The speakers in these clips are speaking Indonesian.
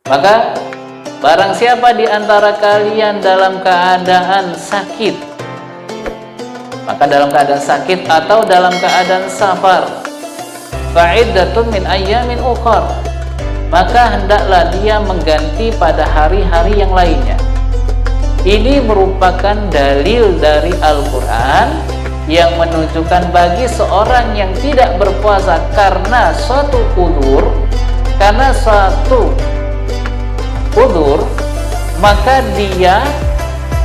Maka barang siapa di antara kalian dalam keadaan sakit, maka dalam keadaan sakit atau dalam keadaan safar, fa'iddatun min ayyamin ukhar, maka hendaklah dia mengganti pada hari-hari yang lainnya. Ini merupakan dalil dari Al-Quran yang menunjukkan bagi seorang yang tidak berpuasa karena suatu udzur, maka dia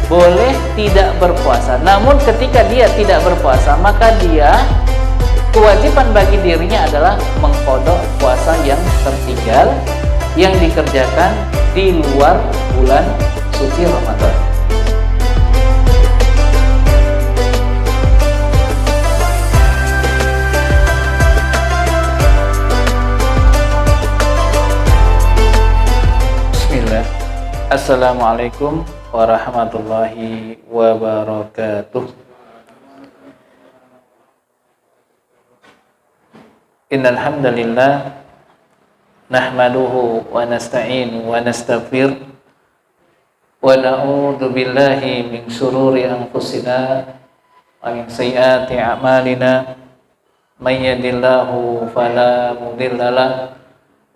boleh tidak berpuasa. Namun ketika dia tidak berpuasa, maka dia kewajiban bagi dirinya adalah mengqadha puasa yang tertinggal yang dikerjakan di luar bulan suci Ramadan. Bismillah. Assalamualaikum warahmatullahi wabarakatuh. Innal hamdalillah nahmaduhu wa nasta'inu wa nastaghfir wa na'udzu billahi min shururi anfusina wa min sayyiati a'malina may yahdihillahu fala mudilla lahu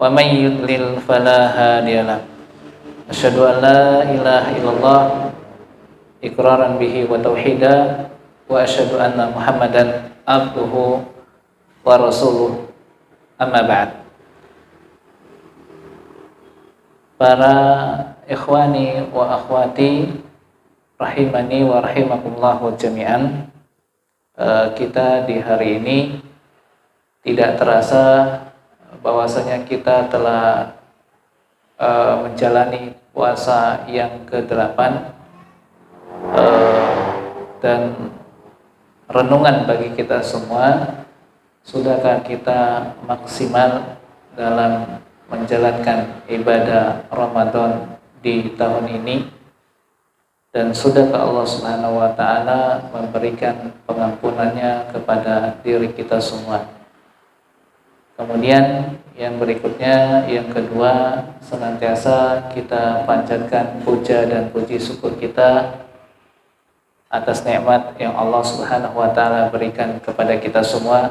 wa may yudlil fala hadiya lahu. Asyhadu an la ilaha illallah iqraran bihi wa tauhida wa asyhadu anna Muhammadan abduhu wa rasuluh, amma ba'd. Para ikhwani wa akhwati rahimani wa rahimakumullahu jami'an, kita di hari ini tidak terasa bahwasanya kita telah menjalani puasa yang ke-8, dan renungan bagi kita semua, sudahkah kita maksimal dalam menjalankan ibadah Ramadan di tahun ini, dan sudahkah Allah Subhanahu wa taala memberikan pengampunannya kepada diri kita semua. Kemudian yang berikutnya, yang kedua, senantiasa kita panjatkan puja dan puji syukur kita atas nikmat yang Allah Subhanahu wa taala berikan kepada kita semua,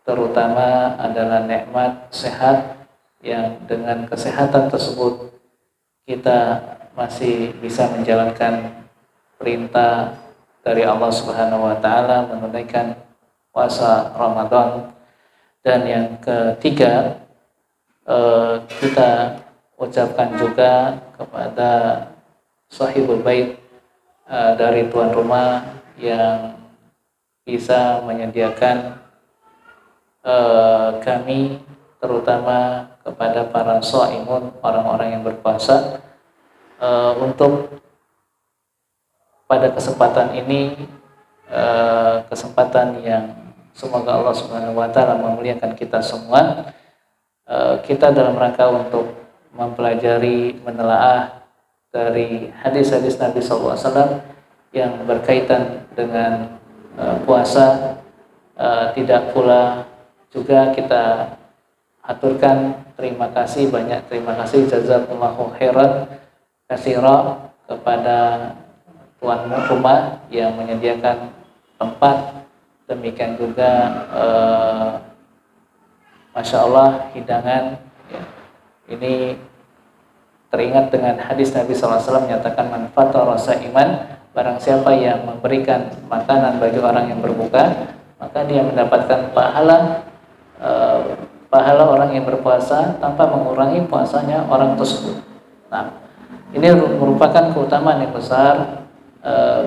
terutama adalah nikmat sehat, yang dengan kesehatan tersebut kita masih bisa menjalankan perintah dari Allah Subhanahu wa taala menunaikan puasa Ramadan. Dan yang ketiga, kita ucapkan juga kepada sahibul bait dari tuan rumah yang bisa menyediakan kami, terutama kepada para shaimun, orang-orang yang berpuasa, untuk pada kesempatan ini, kesempatan yang semoga Allah Subhanahu wa taala memuliakan kita semua, kita dalam rangka untuk mempelajari, menelaah dari hadis-hadis Nabi SAW yang berkaitan dengan puasa. Tidak pula juga kita aturkan terima kasih, banyak terima kasih, jazakumullahu khairan katsira kepada tuan rumah yang menyediakan tempat. Demikian juga Masya Allah hidangan, ya. Ini teringat dengan hadis Nabi SAW menyatakan, man fatara sha'iman, barang siapa yang memberikan makanan bagi orang yang berbuka, maka dia mendapatkan pahala orang yang berpuasa tanpa mengurangi puasanya orang tersebut. Nah, ini merupakan keutamaan yang besar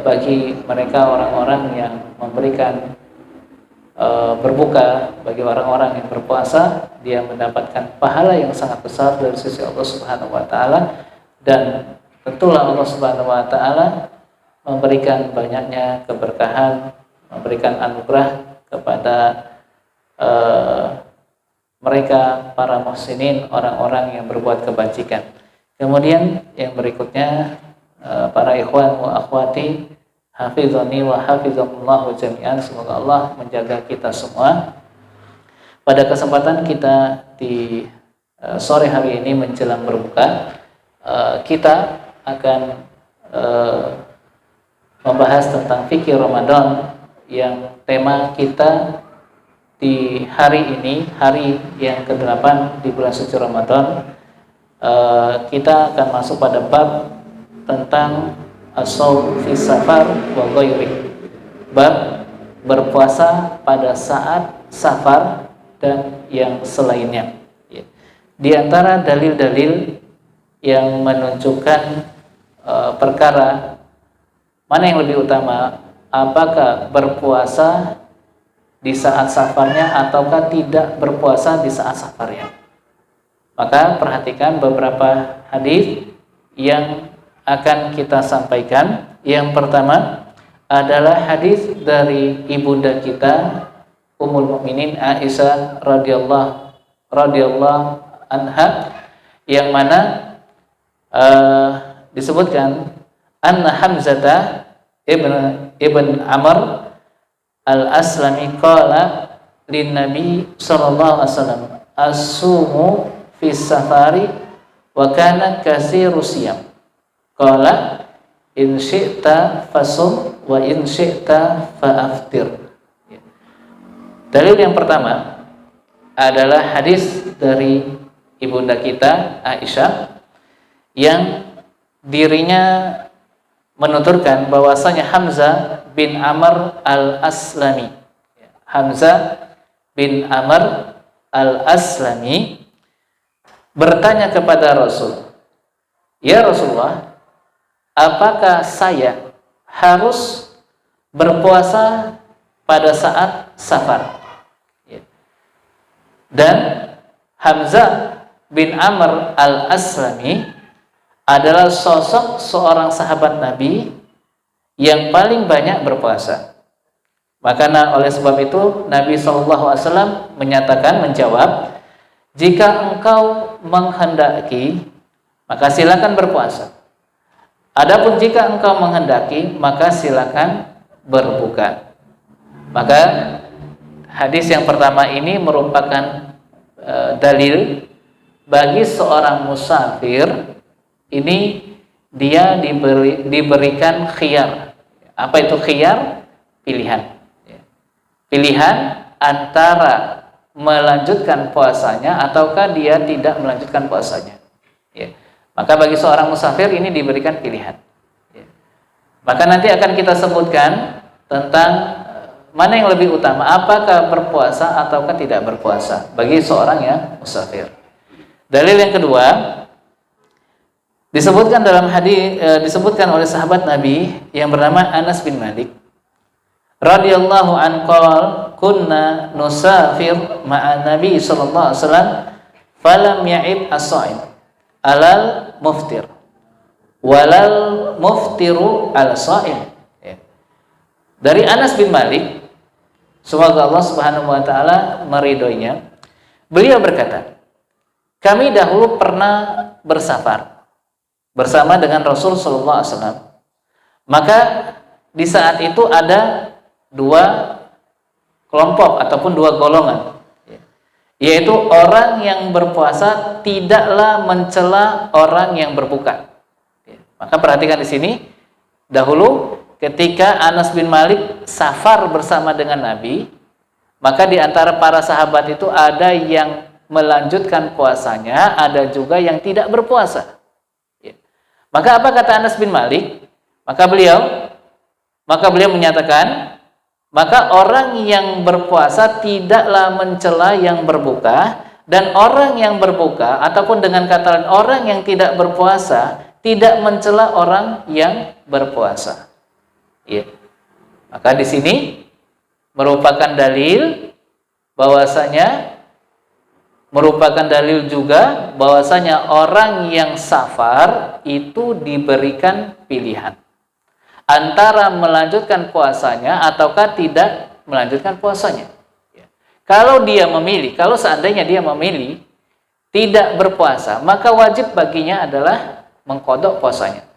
bagi mereka orang-orang yang memberikan berbuka bagi orang-orang yang berpuasa. Dia mendapatkan pahala yang sangat besar dari sisi Allah Subhanahu wa taala, dan tentulah Allah Subhanahu wa taala memberikan banyaknya keberkahan, memberikan anugerah kepada mereka para muhsinin, orang-orang yang berbuat kebajikan. Kemudian yang berikutnya, para ikhwan wa akhwati hafizani wa hafizakumullahu jami'an, semoga Allah menjaga kita semua. Pada kesempatan kita di sore hari ini menjelang berbuka, kita akan membahas tentang fikih Ramadan, yang tema kita di hari ini, hari yang ke-8 di bulan suci Ramadan. Kita akan masuk pada bab tentang as-shaum fi safar wa ghairi, bab berpuasa pada saat safar dan yang selainnya. Di antara dalil-dalil yang menunjukkan perkara mana yang lebih utama, apakah berpuasa di saat safarnya ataukah tidak berpuasa di saat safarnya. Maka perhatikan beberapa hadis yang akan kita sampaikan. Yang pertama adalah hadis dari ibunda kita Ummul Mukminin Aisyah radhiyallahu anha, yang mana disebutkan anna Hamzah ibn Amr al-Aslami qala lin Nabi sallallahu alaihi wasallam as-sumu fi safari wa kana katsiru siyam qala in syi'ta fasum wa in syi'ta fa'aftir. Dalil yang pertama adalah hadis dari ibunda kita Aisyah, yang dirinya menuturkan bahwasanya Hamzah bin Amr al-Aslami, Hamzah bin Amr al-Aslami bertanya kepada Rasul, "Ya Rasulullah, apakah saya harus berpuasa pada saat safar?" Dan Hamzah bin Amr al-Aslami adalah sosok seorang sahabat Nabi yang paling banyak berpuasa. Maka oleh sebab itu Nabi SAW menjawab, "Jika engkau menghendaki, maka silakan berpuasa. Adapun jika engkau menghendaki, maka silakan berbuka." Maka hadis yang pertama ini merupakan dalil bagi seorang musafir. Ini dia diberikan khiyar. Apa itu khiyar? Pilihan. Pilihan antara melanjutkan puasanya ataukah dia tidak melanjutkan puasanya. Maka bagi seorang musafir ini diberikan pilihan. Maka nanti akan kita sebutkan tentang mana yang lebih utama, apakah berpuasa ataukah tidak berpuasa bagi seorang yang musafir. Dalil yang kedua disebutkan dalam hadis, disebutkan oleh sahabat Nabi yang bernama Anas bin Malik radhiyallahu anhu qala kunna nusafir ma'a Nabi sallallahu alaihi wasallam falam ya'ib as-sha'im alal muftir walal muftiru al sha'im. Dari Anas bin Malik, semoga Allah Subhanahu wa taala meridhoinya, beliau berkata, kami dahulu pernah bersafar bersama dengan Rasul sallallahu alaihi wasallam. Maka di saat itu ada dua kelompok ataupun dua golongan, yaitu orang yang berpuasa tidaklah mencela orang yang berbuka. Maka perhatikan di sini, dahulu ketika Anas bin Malik safar bersama dengan Nabi, maka di antara para sahabat itu ada yang melanjutkan puasanya, ada juga yang tidak berpuasa. Maka apa kata Anas bin Malik? Maka beliau menyatakan, maka orang yang berpuasa tidaklah mencela yang berbuka, dan orang yang berbuka ataupun dengan kata lain orang yang tidak berpuasa tidak mencela orang yang berpuasa. Maka di sini merupakan dalil bahwasanya, merupakan dalil juga bahwasanya orang yang safar itu diberikan pilihan antara melanjutkan puasanya ataukah tidak melanjutkan puasanya. Kalau dia memilih, kalau seandainya dia memilih tidak berpuasa, maka wajib baginya adalah mengqadha puasanya.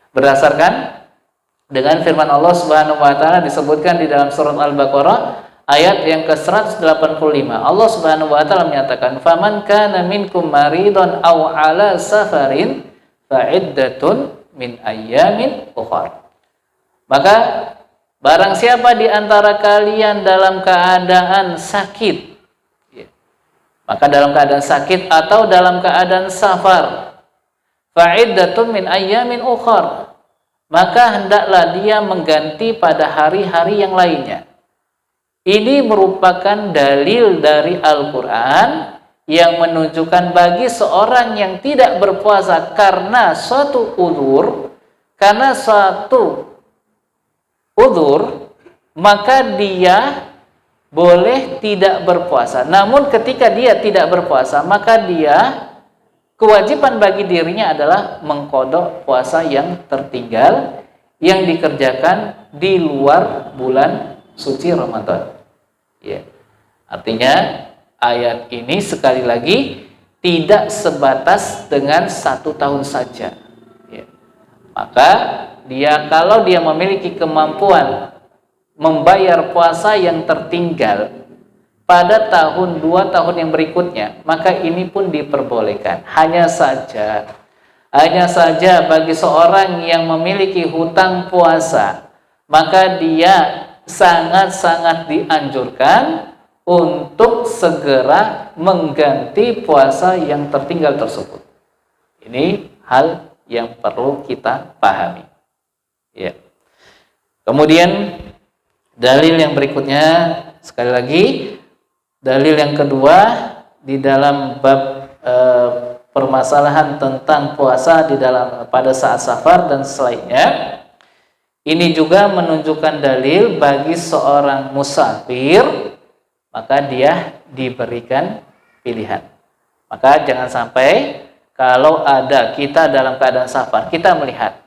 Berdasarkan dengan firman Allah Subhanahu wa taala disebutkan di dalam surat Al-Baqarah ayat yang ke-185. Allah Subhanahu wa taala menyatakan, "Faman kana minkum maridun aw ala safarin fa iddatun min ayyamin ukhra." Maka barang siapa di antara kalian dalam keadaan sakit, maka dalam keadaan sakit atau dalam keadaan safar, fa iddatun min ayyamin ukhra, maka hendaklah dia mengganti pada hari-hari yang lainnya. Ini merupakan dalil dari Al-Quran yang menunjukkan bagi seorang yang tidak berpuasa karena suatu udzur, maka dia boleh tidak berpuasa. Namun ketika dia tidak berpuasa, maka dia kewajiban bagi dirinya adalah mengqadha puasa yang tertinggal yang dikerjakan di luar bulan suci Ramadan. Ya. Artinya ayat ini sekali lagi tidak sebatas dengan 1 tahun saja. Ya. Maka kalau dia memiliki kemampuan membayar puasa yang tertinggal pada tahun 2 tahun yang berikutnya, maka ini pun diperbolehkan. Hanya saja bagi seorang yang memiliki hutang puasa, maka dia sangat-sangat dianjurkan untuk segera mengganti puasa yang tertinggal tersebut. Ini hal yang perlu kita pahami. Ya. Kemudian dalil yang berikutnya, sekali lagi, dalil yang kedua di dalam bab permasalahan tentang puasa pada saat safar dan selainnya. Ini juga menunjukkan dalil bagi seorang musafir, maka dia diberikan pilihan. Maka jangan sampai kalau ada kita dalam keadaan safar, kita melihat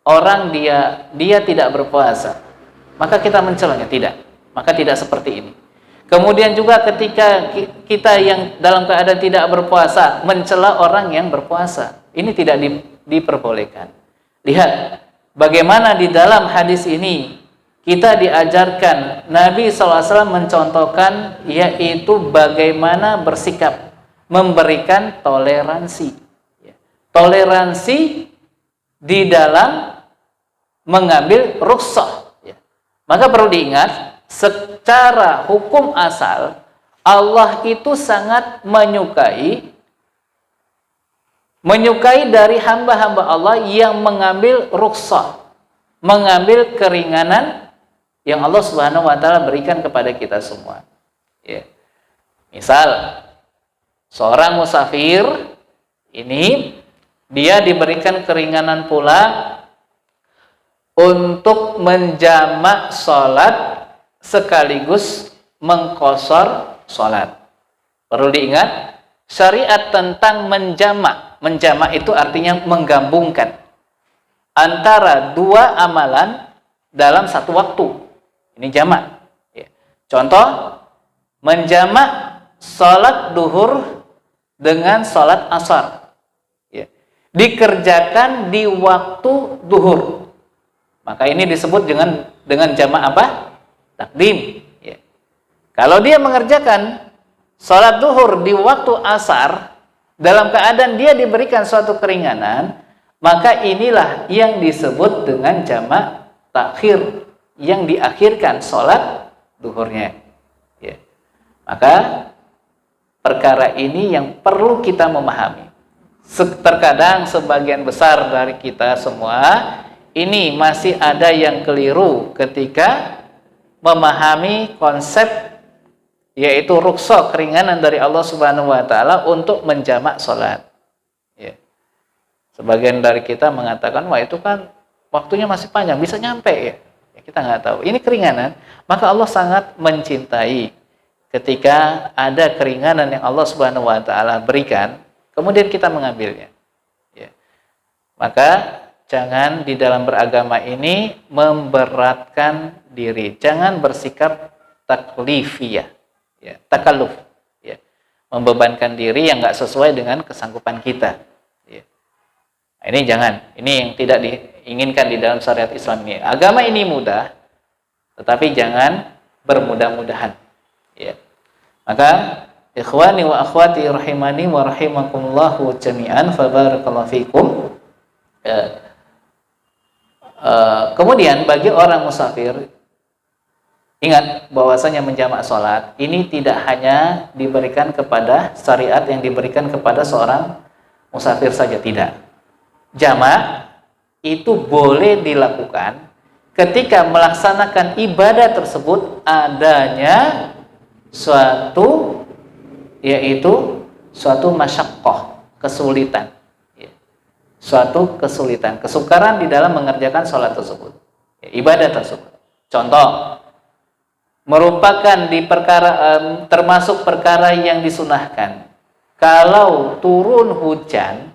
orang dia tidak berpuasa, maka kita mencelanya, tidak. Maka tidak seperti ini. Kemudian juga ketika kita yang dalam keadaan tidak berpuasa mencela orang yang berpuasa, ini tidak diperbolehkan. Lihat bagaimana di dalam hadis ini kita diajarkan, Nabi SAW mencontohkan, yaitu bagaimana bersikap, memberikan toleransi. Toleransi di dalam mengambil rukhsah. Maka perlu diingat, secara hukum asal Allah itu sangat menyukai dari hamba-hamba Allah yang mengambil rukhsah, mengambil keringanan yang Allah Subhanahu wa taala berikan kepada kita semua. Ya. Misal seorang musafir ini dia diberikan keringanan pula untuk menjamak sholat sekaligus mengqashar sholat. Perlu diingat, syariat tentang menjamak itu artinya menggabungkan antara 2 amalan dalam satu waktu. Ini jamak. Ya. Contoh, menjamak sholat duhur dengan sholat asar. Ya. Dikerjakan di waktu duhur. Maka ini disebut dengan jamak apa? Takdim. Ya. Kalau dia mengerjakan sholat duhur di waktu asar, dalam keadaan dia diberikan suatu keringanan, maka inilah yang disebut dengan jamak takhir, yang diakhirkan sholat duhurnya. Ya. Maka perkara ini yang perlu kita memahami. Terkadang sebagian besar dari kita semua ini masih ada yang keliru ketika memahami konsep, yaitu rukhsah, keringanan dari Allah Subhanahu wa taala untuk menjamak sholat. Ya. Sebagian dari kita mengatakan, wah itu kan waktunya masih panjang, bisa nyampe ya. Kita nggak tahu. Ini keringanan, maka Allah sangat mencintai ketika ada keringanan yang Allah Subhanahu wa taala berikan, kemudian kita mengambilnya. Ya. Maka jangan di dalam beragama ini memberatkan diri. Jangan bersikap taklifiyah, ya, takalluf, ya, membebankan diri yang nggak sesuai dengan kesanggupan kita. Ya. Nah, ini jangan. Ini yang tidak diinginkan di dalam syariat Islam ini. Agama ini mudah, tetapi jangan bermudah-mudahan. Ya. Maka ikhwani wa akhwati rahimani wa rahimakumullahu jami'an, fa barakallahu fikum. Kemudian bagi orang musafir, ingat bahwasanya menjamak sholat ini tidak hanya diberikan kepada syariat yang diberikan kepada seorang musafir saja, tidak. Jamak itu boleh dilakukan ketika melaksanakan ibadah tersebut adanya suatu, yaitu suatu masyaqqah, kesulitan, suatu kesulitan, kesukaran di dalam mengerjakan sholat tersebut, ibadah tersebut. Contoh, merupakan termasuk perkara yang disunahkan kalau turun hujan,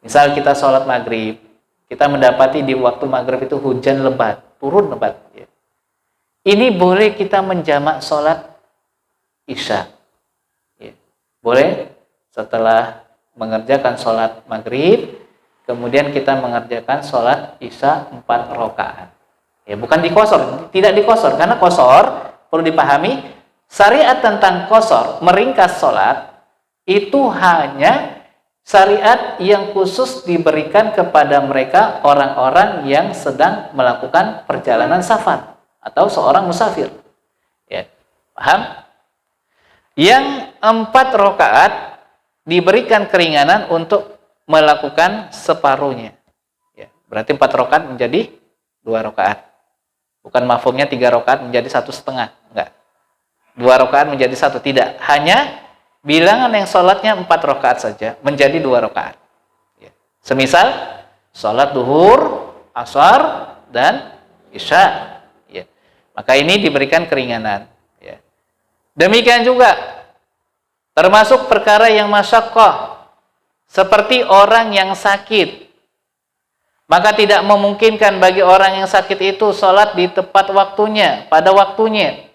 misal kita sholat maghrib, kita mendapati di waktu maghrib itu hujan lebat, turun lebat. Ini boleh kita menjamak sholat isya. Boleh setelah mengerjakan sholat maghrib, kemudian kita mengerjakan sholat isya 4 rakaat. Bukan dikosor, tidak dikosor, karena kosor perlu dipahami, syariat tentang kosor, meringkas sholat itu hanya syariat yang khusus diberikan kepada mereka orang-orang yang sedang melakukan perjalanan safar atau seorang musafir. Paham? Yang 4 rakaat diberikan keringanan untuk melakukan separuhnya. Berarti 4 rakaat menjadi 2 rakaat. Bukan mafhumnya 3 rakaat menjadi 1,5. Enggak. 2 rakaat menjadi 1, tidak. Hanya bilangan yang sholatnya 4 rakaat saja menjadi 2 rakaat. Semisal sholat duhur, asar, dan isya. Maka ini diberikan keringanan. Demikian juga termasuk perkara yang masyaqqah, seperti orang yang sakit. Maka tidak memungkinkan bagi orang yang sakit itu sholat di tepat waktunya, pada waktunya.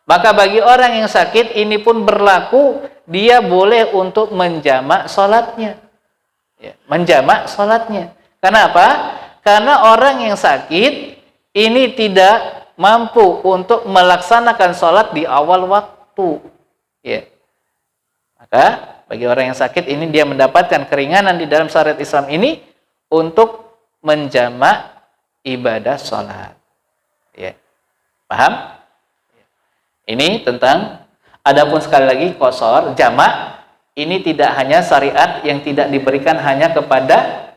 Maka bagi orang yang sakit ini pun berlaku, dia boleh untuk menjamak sholatnya. Menjamak sholatnya. Kenapa? Karena orang yang sakit ini tidak mampu untuk melaksanakan sholat di awal waktu. Maka bagi orang yang sakit ini dia mendapatkan keringanan di dalam syariat Islam ini untuk menjamak ibadah sholat. Paham? Ini tentang, adapun sekali lagi qasar, jamak, ini tidak hanya syariat yang tidak diberikan hanya kepada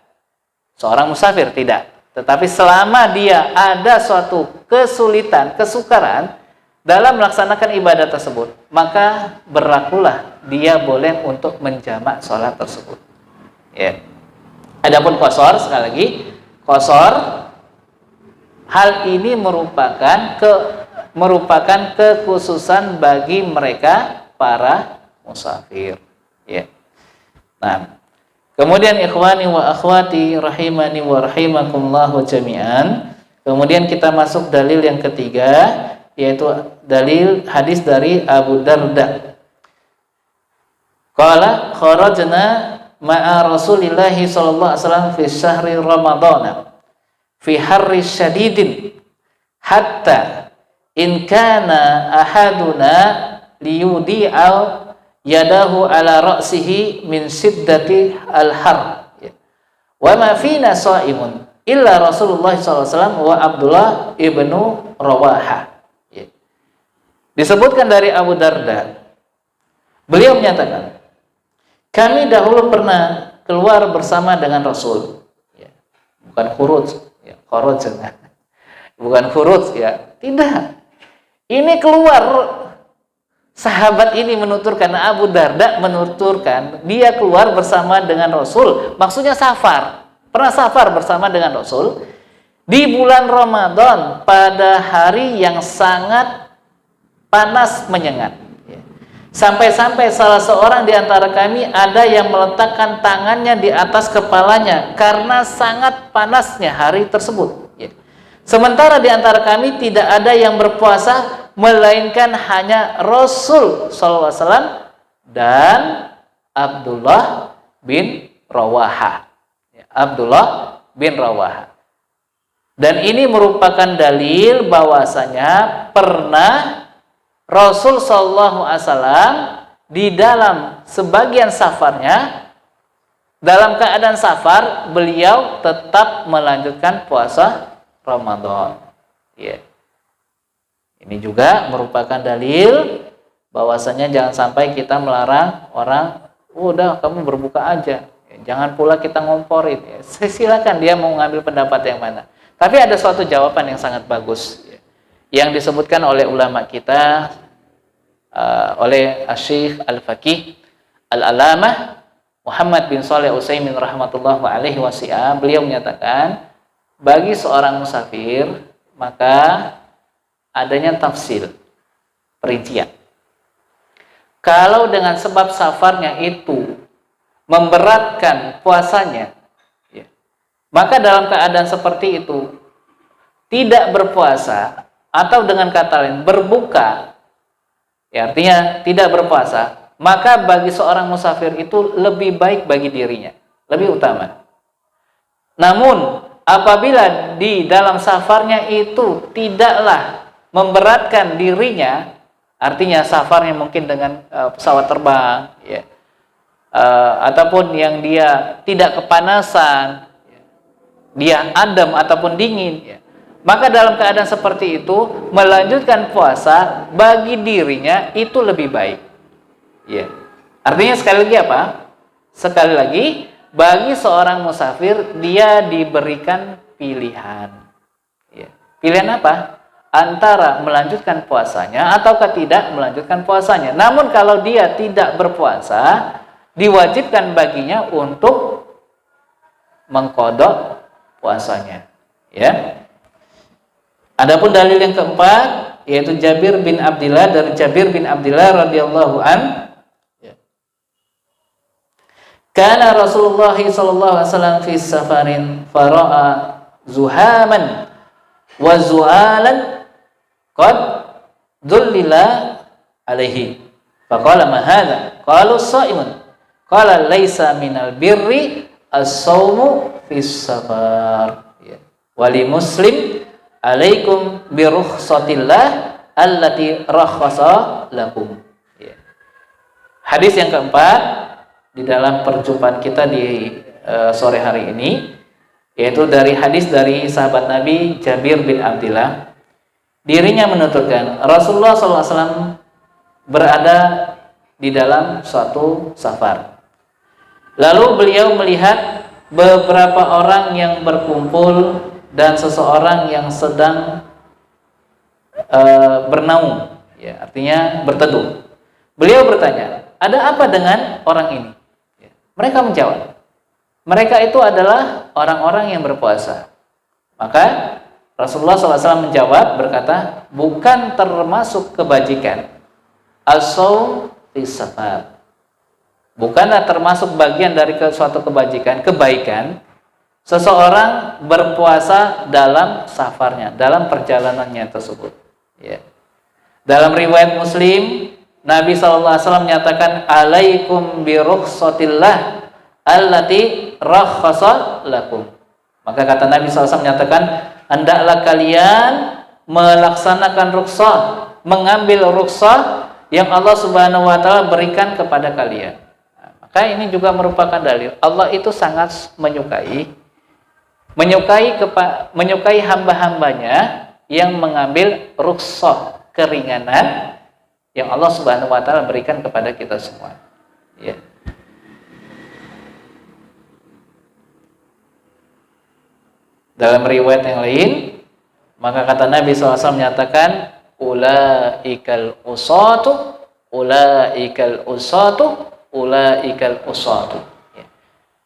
seorang musafir, tidak. Tetapi selama dia ada suatu kesulitan, kesukaran dalam melaksanakan ibadah tersebut, maka berlakulah dia boleh untuk menjamak sholat tersebut. Adapun qasar, sekali lagi, qasar, hal ini merupakan kekhususan bagi mereka para musafir. Nah, kemudian ikhwani wa akhwati rahimani wa rahimakumullahu jami'an. Kemudian kita masuk dalil yang ketiga, yaitu dalil hadis dari Abu Darda. Qala kharajna ma'a Rasulillahi sallallahu alaihi wasallam fi syahri Ramadhan fi harri syadidin hatta in kana ahaduna liyudi'al yadahu ala ra'sihi min siddati al-har wa ma fina sha'imun illa Rasulullah sallallahu alaihi wasallam wa Abdullah ibnu Rawaha. Disebutkan dari Abu Darda, beliau menyatakan, kami dahulu pernah keluar bersama dengan Rasul. Bukan khuruj, khuruj, bukan khuruj, tidak. Ini keluar, sahabat ini menuturkan, Abu Darda menuturkan, dia keluar bersama dengan Rasul, maksudnya safar, pernah safar bersama dengan Rasul di bulan Ramadan pada hari yang sangat panas menyengat. Sampai-sampai salah seorang di antara kami ada yang meletakkan tangannya di atas kepalanya karena sangat panasnya hari tersebut. Sementara di antara kami tidak ada yang berpuasa melainkan hanya Rasul SAW dan Abdullah bin Rawaha. Abdullah bin Rawaha. Dan ini merupakan dalil bahwasanya pernah Rasul Shallallahu Alaihi Wasallam di dalam sebagian safarnya, dalam keadaan safar, beliau tetap melanjutkan puasa Ramadan. Ya. Ini juga merupakan dalil bahwasanya jangan sampai kita melarang orang, udah kamu berbuka aja. Jangan pula kita ngomporin. Ya. Silakan dia mau ngambil pendapat yang mana. Tapi ada suatu jawaban yang sangat bagus, ya, yang disebutkan oleh ulama kita, oleh Asy-Syaikh Al-Faqih Al-Alamah Muhammad bin Shalih Utsaimin rahmatullah alaihi wasallam. Beliau menyatakan, bagi seorang musafir maka adanya tafsil, perincian. Kalau dengan sebab safarnya itu memberatkan puasanya, ya, maka dalam keadaan seperti itu tidak berpuasa, atau dengan kata lain berbuka, ya, artinya tidak berpuasa, maka bagi seorang musafir itu lebih baik bagi dirinya, lebih utama. Namun apabila di dalam safarnya itu tidaklah memberatkan dirinya, artinya safarnya mungkin dengan pesawat terbang, ya, ataupun yang dia tidak kepanasan, ya, dia adem ataupun dingin, ya, maka dalam keadaan seperti itu melanjutkan puasa bagi dirinya itu lebih baik. Ya. Artinya sekali lagi apa? Sekali lagi, bagi seorang musafir dia diberikan pilihan. Ya. Pilihan apa? Antara melanjutkan puasanya ataukah tidak melanjutkan puasanya. Namun kalau dia tidak berpuasa, diwajibkan baginya untuk mengqadha puasanya. Ya. Adapun dalil yang keempat yaitu Jabir bin Abdillah, dari Jabir bin Abdillah radhiyallahu an, ya. Kana Rasulullah sallallahu alaihi wasallam fi safarin fara'a zuhaman wa zu'alan qad dhullila alaihi. Faqala ma hadha? Qalu sha'imun. Qala laisa minal birri as-shaumu fis safar. Ya. Wali Muslim alaikum bi rukhsatillah allati rakhasa lakum. Ya. Hadis yang keempat di dalam perjumpaan kita di sore hari ini, yaitu dari hadis dari sahabat Nabi Jabir bin Abdillah. Dirinya menuturkan Rasulullah SAW berada di dalam suatu safar. Lalu beliau melihat beberapa orang yang berkumpul dan seseorang yang sedang bernaung, ya, artinya berteduh. Beliau bertanya, ada apa dengan orang ini? Ya. Mereka menjawab, mereka itu adalah orang-orang yang berpuasa. Maka Rasulullah SAW menjawab berkata, bukan termasuk kebajikan as-shaum fis safar, bukanlah termasuk bagian dari suatu kebajikan, kebaikan seseorang berpuasa dalam safarnya, dalam perjalanannya tersebut. Ya. Dalam riwayat Muslim, Nabi SAW menyatakan, alaikum bi rukhsatillah allati rakhasa lakum. Maka kata Nabi SAW menyatakan, hendaklah kalian melaksanakan rukhsah, mengambil rukhsah yang Allah Subhanahu wa taala berikan kepada kalian. Nah, maka ini juga merupakan dalil Allah itu sangat menyukai hamba-hambanya yang mengambil rukhsah, keringanan yang Allah Subhanahu wa taala berikan kepada kita semua. Ya. Dalam riwayat yang lain, maka kata Nabi SAW menyatakan, ulaikal usatu, ulaikal usatu, ulaikal usatu. Ya.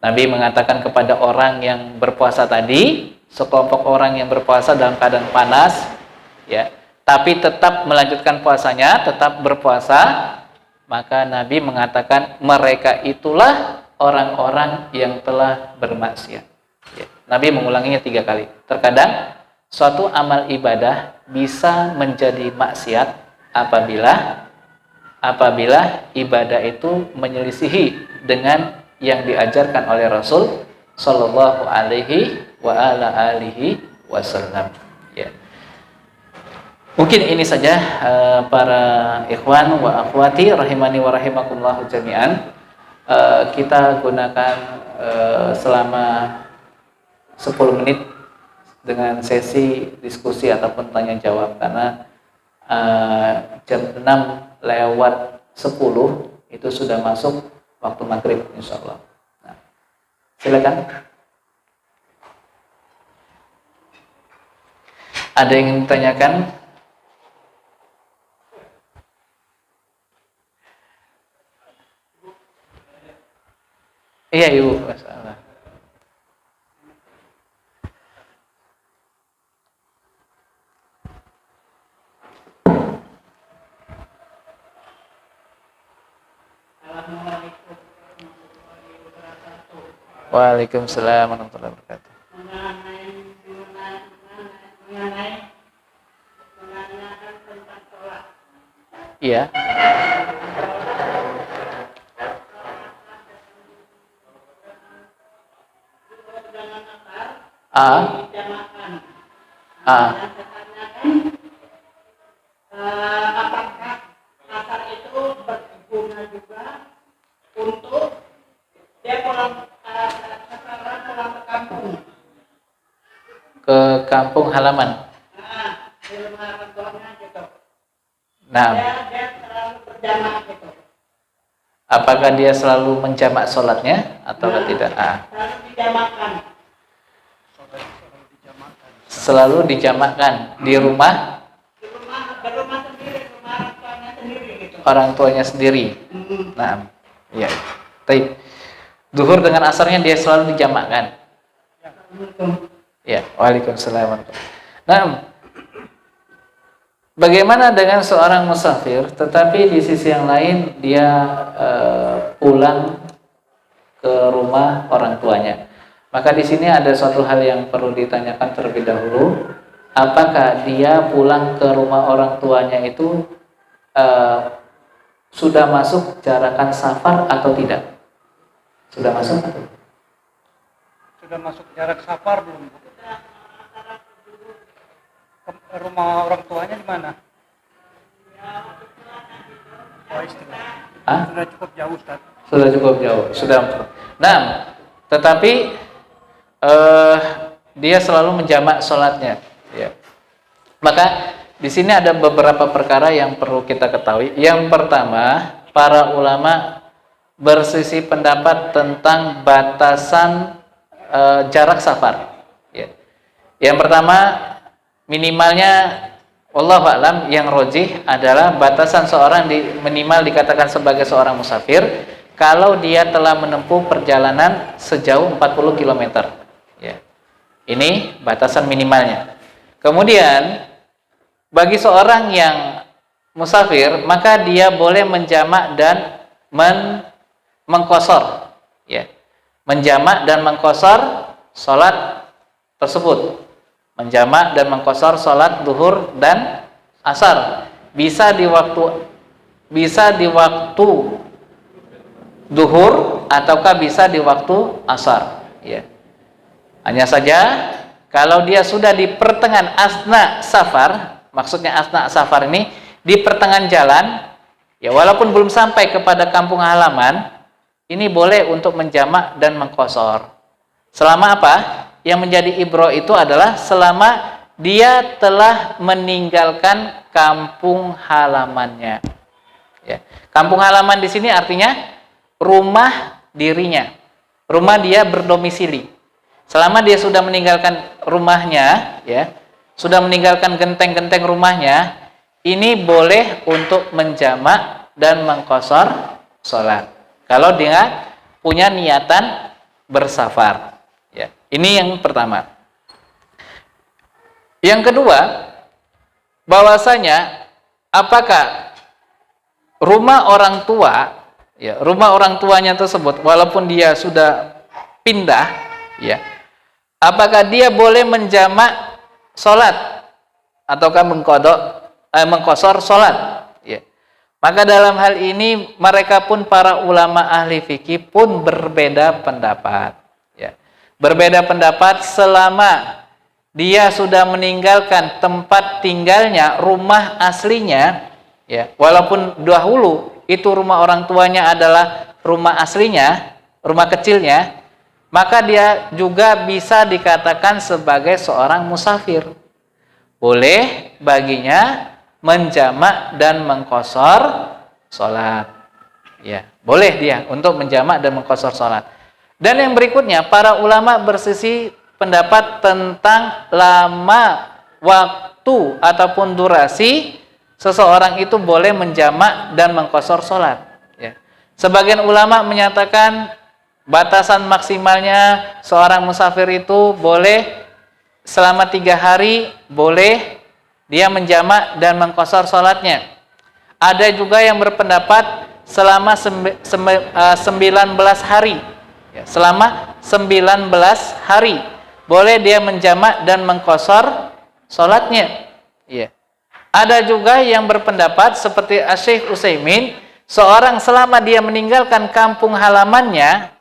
Nabi mengatakan kepada orang yang berpuasa tadi, sekelompok orang yang berpuasa dalam keadaan panas, ya, tapi tetap melanjutkan puasanya, tetap berpuasa, maka Nabi mengatakan mereka itulah orang-orang yang telah bermaksiat. Ya. Nabi mengulanginya 3 kali. Terkadang suatu amal ibadah bisa menjadi maksiat apabila ibadah itu menyelisihi dengan yang diajarkan oleh Rasul Sallallahu Alaihi wa ala alihi wasallam. Ya. Mungkin ini saja para ikhwan wa akhwati rahimani wa rahimakumullah jami'an. Kita gunakan selama 10 menit dengan sesi diskusi ataupun tanya jawab, karena jam 6:10 itu sudah masuk waktu maghrib insyaallah. Nah, silakan. Ada yang ingin ditanyakan? Iya, Ibu. Masalah. Waalaikumsalam warahmatullahi wabarakatuh. Iya. Apakah asar itu berguna juga untuk dia pulang ke kampung? Ke kampung halaman. Di rumah orang tuanya gitu. Nah. Dia selalu berjamaah gitu. Apakah dia selalu menjamak sholatnya atau tidak? Selalu dijamakkan. Selalu dijamakkan di rumah? Di rumah sendiri, rumah orang tuanya sendiri gitu. Orang tuanya sendiri. Nah, iya. Baik. Zuhur dengan asarnya dia selalu dijamakkan. Ya, waalaikumsalam. Nah, bagaimana dengan seorang musafir, tetapi di sisi yang lain dia pulang ke rumah orang tuanya? Maka di sini ada suatu hal yang perlu ditanyakan terlebih dahulu. Apakah dia pulang ke rumah orang tuanya itu sudah masuk jarakan safar atau tidak? Sudah masuk atau? Sudah masuk jarak safar belum? Rumah orang tuanya di mana? Oh, istilah. Sudah cukup jauh, Ustaz. Sudah cukup jauh. Sudah. Nah, tetapi dia selalu menjamak sholatnya. Ya. Maka di sini ada beberapa perkara yang perlu kita ketahui. Yang pertama, para ulama bersisi pendapat tentang batasan jarak safar. Ya. Yang pertama, minimalnya wallahu a'lam, yang rojih adalah batasan seorang minimal dikatakan sebagai seorang musafir kalau dia telah menempuh perjalanan sejauh 40 km. Ya. Ini batasan minimalnya. Kemudian bagi seorang yang musafir, maka dia boleh menjamak dan mengqashar. Ya. Menjamak dan mengqashar salat tersebut. Menjamak dan mengqashar salat zuhur dan asar. Bisa di waktu zuhur ataukah bisa di waktu asar. Ya. Hanya saja kalau dia sudah di pertengahan asna safar, maksudnya asna safar ini di pertengahan jalan, ya walaupun belum sampai kepada kampung halaman, ini boleh untuk menjamak dan mengqashar. Selama apa? Yang menjadi ibroh itu adalah selama dia telah meninggalkan kampung halamannya. Ya. Kampung halaman di sini artinya rumah dirinya, rumah dia berdomisili. Selama dia sudah meninggalkan rumahnya, ya, sudah meninggalkan genteng-genteng rumahnya, ini boleh untuk menjamak dan mengqashar sholat. Kalau dia punya niatan bersafar, ya. Ini yang pertama. Yang kedua, bahwasanya apakah rumah orang tua, ya, rumah orang tuanya tersebut, walaupun dia sudah pindah, ya, apakah dia boleh menjamak sholat ataukah mengqashar sholat? Ya. Maka dalam hal ini mereka pun para ulama ahli fikih pun berbeda pendapat. Ya. Berbeda pendapat selama dia sudah meninggalkan tempat tinggalnya, rumah aslinya, ya, walaupun dahulu itu rumah orang tuanya adalah rumah aslinya, rumah kecilnya, maka dia juga bisa dikatakan sebagai seorang musafir. Boleh baginya menjamak dan mengqashar sholat. Ya, boleh dia untuk menjamak dan mengqashar sholat. Dan yang berikutnya, para ulama bersisi pendapat tentang lama waktu ataupun durasi seseorang itu boleh menjamak dan mengqashar sholat. Ya. Sebagian ulama menyatakan batasan maksimalnya seorang musafir itu boleh selama 3 hari, boleh dia menjamak dan mengqashar sholatnya. Ada juga yang berpendapat selama 19 hari. Ya, selama 19 hari boleh dia menjamak dan mengqashar sholatnya. Ya. Ada juga yang berpendapat seperti Syekh Utsaimin, seorang selama dia meninggalkan kampung halamannya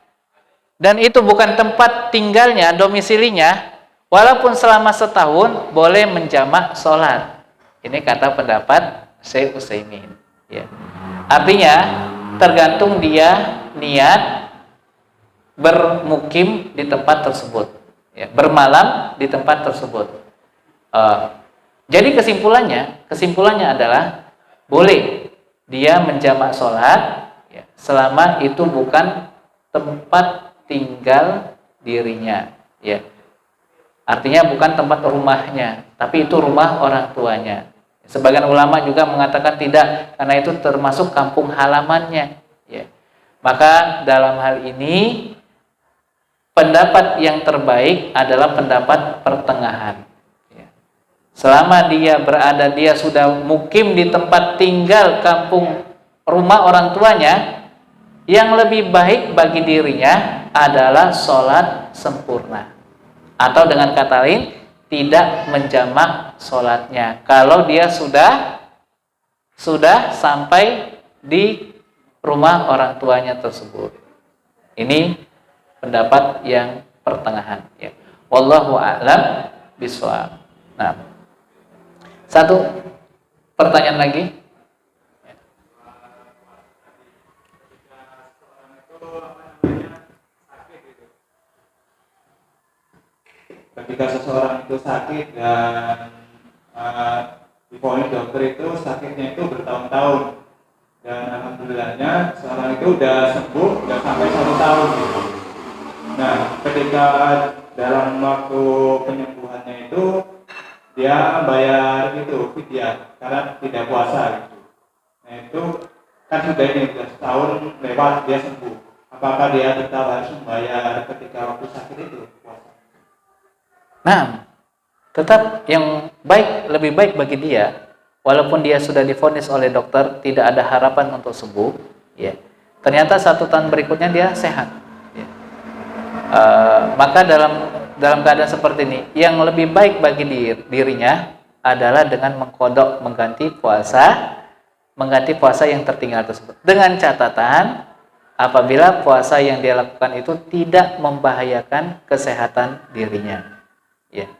dan itu bukan tempat tinggalnya, domisilinya, walaupun selama setahun boleh menjamak sholat. Ini kata pendapat Syekh Utsaimin. Ya. Artinya tergantung dia niat bermukim di tempat tersebut, ya, bermalam di tempat tersebut. Jadi kesimpulannya adalah boleh dia menjamak sholat, ya, selama itu bukan tempat tinggal dirinya, ya. Artinya bukan tempat rumahnya, tapi itu rumah orang tuanya. Sebagian ulama juga mengatakan tidak, karena itu termasuk kampung halamannya, ya. Maka dalam hal ini pendapat yang terbaik adalah pendapat pertengahan. Ya. Selama dia sudah mukim di tempat tinggal kampung rumah orang tuanya, yang lebih baik bagi dirinya adalah sholat sempurna. Atau dengan kata lain, tidak menjamak sholatnya. Kalau dia sudah sampai di rumah orang tuanya tersebut. Ini pendapat yang pertengahan, ya. Wallahu a'lam bishawab. Nah, satu pertanyaan lagi. Ketika seseorang itu sakit dan divonis dokter itu sakitnya itu bertahun-tahun, dan alhamdulillahnya seorang itu udah sembuh, udah sampai 1 tahun gitu. Nah, ketika dalam waktu penyembuhannya itu dia bayar itu fidyah karena tidak puasa gitu. Nah, itu kan sudah setahun lewat dia sembuh. Apakah dia tetap harus membayar ketika waktu sakit itu puasa? Nah, tetap yang baik, lebih baik bagi dia, walaupun dia sudah divonis oleh dokter tidak ada harapan untuk sembuh, ya. Ternyata 1 tahun berikutnya dia sehat. Ya. Maka dalam keadaan seperti ini, yang lebih baik bagi dirinya adalah dengan mengqadha, mengganti puasa yang tertinggal tersebut. Dengan catatan, apabila puasa yang dia lakukan itu tidak membahayakan kesehatan dirinya. Ya.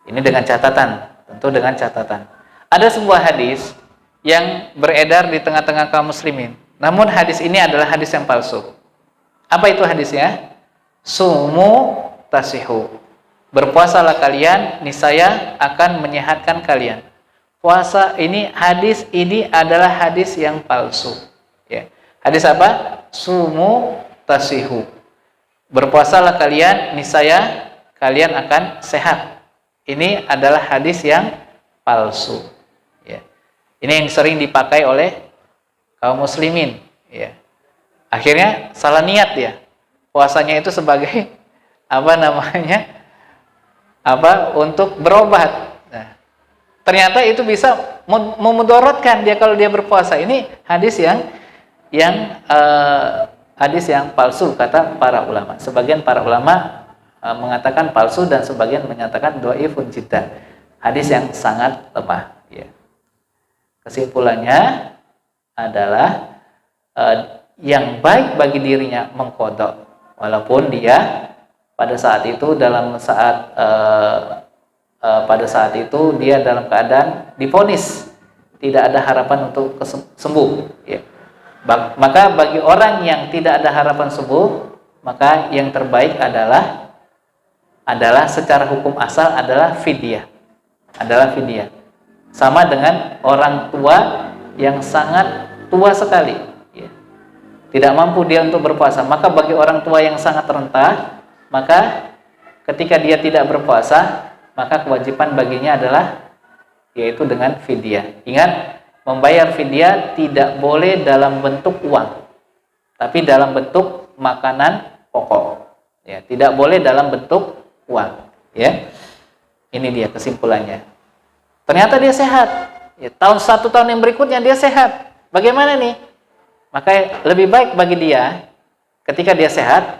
Ini dengan catatan, tentu dengan catatan. Ada sebuah hadis yang beredar di tengah-tengah kaum muslimin. Namun hadis ini adalah hadis yang palsu. Apa itu hadisnya? Sumu tasihu. Berpuasalah kalian, niscaya akan menyehatkan kalian. Puasa ini, hadis ini adalah hadis yang palsu. Ya. Hadis apa? Sumu tasihu. Berpuasalah kalian, niscaya kalian akan sehat. Ini adalah hadis yang palsu. Ya. Ini yang sering dipakai oleh kaum muslimin. Ya. Akhirnya salah niat ya. Puasanya itu sebagai untuk berobat. Nah, ternyata itu bisa memudaratkan dia kalau dia berpuasa. Ini hadis hadis yang palsu kata para ulama. Sebagian para ulama mengatakan palsu dan sebagian menyatakan dhaifun jiddan. Hadis yang sangat lemah, ya. Kesimpulannya adalah yang baik bagi dirinya mengqadha, walaupun dia pada saat itu dalam saat pada saat itu dia dalam keadaan divonis tidak ada harapan untuk sembuh, ya. Maka bagi orang yang tidak ada harapan sembuh, maka yang terbaik adalah secara hukum asal adalah fidyah. Sama dengan orang tua yang sangat tua sekali, ya. Tidak mampu dia untuk berpuasa, maka bagi orang tua yang sangat renta, maka ketika dia tidak berpuasa, maka kewajiban baginya adalah yaitu dengan fidyah. Ingat, membayar fidyah tidak boleh dalam bentuk uang, tapi dalam bentuk makanan pokok. Ya, tidak boleh dalam bentuk uang. Ya, ini dia kesimpulannya. Ternyata dia sehat. Ya, satu tahun yang berikutnya dia sehat. Bagaimana nih? Maka lebih baik bagi dia ketika dia sehat,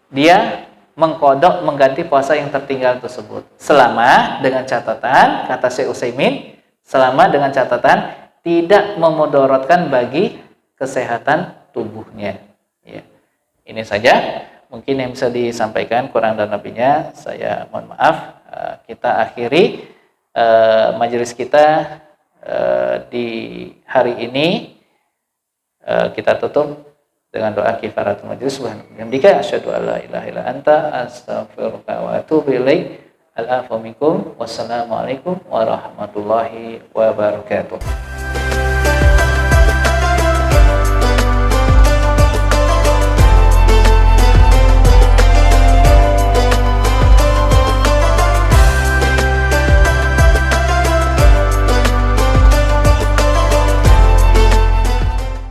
dia mengkodok mengganti puasa yang tertinggal tersebut. Selama dengan catatan, kata Syekh Utsaimin, selama dengan catatan tidak memudorotkan bagi kesehatan tubuhnya. Ya. Ini saja mungkin yang bisa disampaikan, kurang dan lebihnya saya mohon maaf. Kita akhiri majelis kita di hari ini. Kita tutup dengan doa kifaratul majlis. Subhanallah, asyhadu an la ilaha illa anta, astaghfiruka wa atubu ilaik. Al-afu minkum. Wassalamualaikum warahmatullahi wabarakatuh.